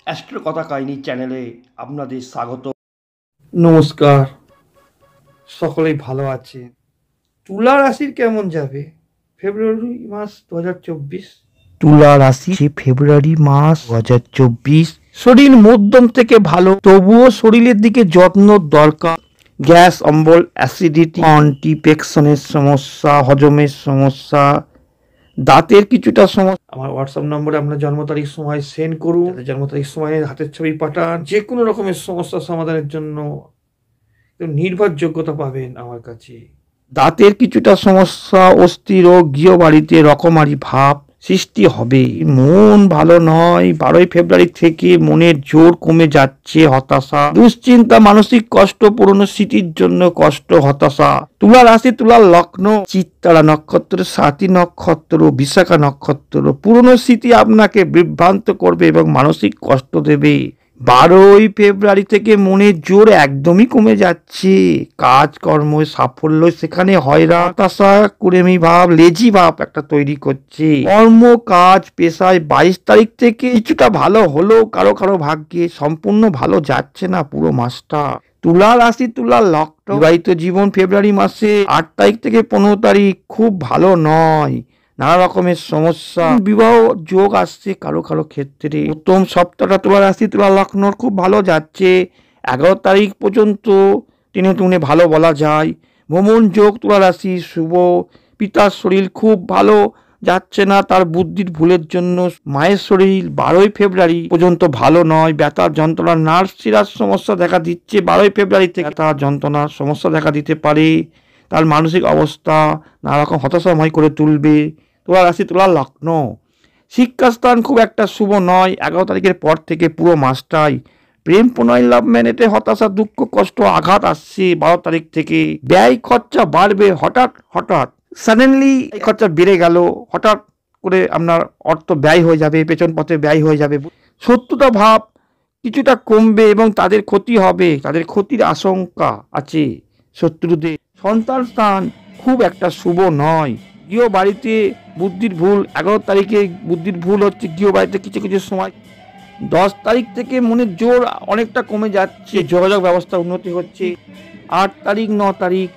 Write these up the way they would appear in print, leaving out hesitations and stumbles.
Astro কথা কাহিনী চ্যানেলে আপনাদের স্বাগত। নমস্কার, সকলেই ভালো আছে। তুলা রাশির কেমন যাবে ফেব্রুয়ারি মাস 2024? তুলা রাশি ফেব্রুয়ারি মাস 2024 শরীর মধ্যম থেকে ভালো, তবুও শরীরের দিকে যত্ন দরকার। গ্যাস অম্বল, অ্যাসিডিটি, কনস্টিপেশনের সমস্যা, হজমের সমস্যা, দাঁতের কিছুটা সমস্যা। আমার হোয়াটসঅ্যাপ নম্বরে আপনার জন্ম তারিখ সময় সেন্ড করুন, জন্ম তারিখ সময় হাতের ছবি পাঠান। যে কোনো রকমের সমস্যা সমাধানের জন্য নির্ভরযোগ্যতা পাবেন আমার কাছে। দাঁতের কিছুটা সমস্যা, অস্থি রোগ, গৃহবাড়িতে রকমারি ভাব সৃষ্টি হবে। মন ভালো নয়। 12 ফেব্রুয়ারি থেকে মনের জোর কমে যাচ্ছে, হতাশা, দুশ্চিন্তা, মানসিক কষ্ট, পুরনো স্মৃতির জন্য কষ্ট, হতাশা। তুলা রাশি, তুলা লগ্ন, চিত্তারা নক্ষত্র, স্বাতী নক্ষত্র, বিশাখা নক্ষত্র। পুরনো স্মৃতি আপনাকে বিভ্রান্ত করবে এবং মানসিক কষ্ট দেবে। 12 ফেব্রুয়ারি থেকে মনের জোর একদমই কমে যাচ্ছে। কাজকর্ম সাফল্য সেখানে হতাশা, কুড়েমি ভাব, লেজি ভাব একটা তৈরি করছে। কর্ম কাজ পেশায় 22 তারিখ থেকে কিছুটা ভালো হলেও কারো কারো ভাগ্যে সম্পূর্ণ ভালো যাচ্ছে না পুরো মাসটা। তুলা রাশি, তুলা লগ্ন, বিবাহিত জীবন ফেব্রুয়ারি মাসে 8 তারিখ থেকে 15 তারিখ খুব ভালো নয়। নানা রকমের সমস্যা, বিবাহ যোগ আসছে কারো কারো ক্ষেত্রে। প্রথম সপ্তাহটা তুলা রাশি, তুলা লগ্নর খুব ভালো যাচ্ছে। 11 তারিখ পর্যন্ত টেনে টুনে ভালো বলা যায়। ভ্রমণ যোগ তুলা রাশি শুভ। পিতার শরীর খুব ভালো যাচ্ছে না, তার বুদ্ধির ভুলের জন্য। মায়ের শরীর 12 ফেব্রুয়ারি পর্যন্ত ভালো নয়। ব্যথা যন্ত্রণা, নার্ভ শিরার সমস্যা দেখা দিচ্ছে। 12 ফেব্রুয়ারি থেকে ব্যথা যন্ত্রণার সমস্যা দেখা দিতে পারে। তার মানসিক অবস্থা নানা রকম হতাশাময় করে তুলবে। তুলা রাশি, তুলা লগ্ন, শিক্ষাস্থান খুব একটা শুভ নয়। 11 তারিখের পর থেকে পুরো মাসটাই প্রেম প্রণয় লাভ ম্যানেটে হতাশা, দুঃখ, কষ্ট, আঘাত আসছে। 12 তারিখ থেকে ব্যয় খরচা বাড়বে। হঠাৎ সাডেনলি এই খরচা বেড়ে গেল, হঠাৎ করে আপনার অর্থ ব্যয় হয়ে যাবে, পেছন পথে ব্যয় হয়ে যাবে। শত্রুতা ভাব কিছুটা কমবে এবং তাদের ক্ষতি হবে, তাদের ক্ষতির আশঙ্কা আছে শত্রুদের। সন্তান স্থান খুব একটা শুভ নয়। গৃহ বাড়িতে বুদ্ধির ভুল, 11 তারিখে বুদ্ধির ভুল হচ্ছে গৃহ বাড়িতে কিছু কিছু সময়। 10 তারিখ থেকে মনের জোর অনেকটা কমে যাচ্ছে, যোগাযোগ ব্যবস্থা উন্নতি হচ্ছে। 8 তারিখ 9 তারিখ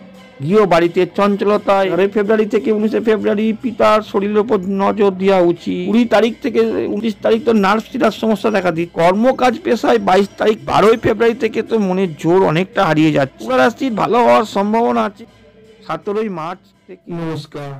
গৃহ বাড়িতে চঞ্চলতায়। 12 ফেব্রুয়ারি থেকে 19 ফেব্রুয়ারি পিতার শরীরের উপর নজর দেওয়া উচিত। 20 তারিখ থেকে 29 তারিখ তো নার্ভ শিরার সমস্যা দেখা দিই। কর্মকাজ পেশায় 22 তারিখ। 12 ফেব্রুয়ারি থেকে তো মনের জোর অনেকটা হারিয়ে যাচ্ছে। তুলা রাশির ভালো হওয়ার সম্ভাবনা আছে 17 মার্চ থেকে। নমস্কার।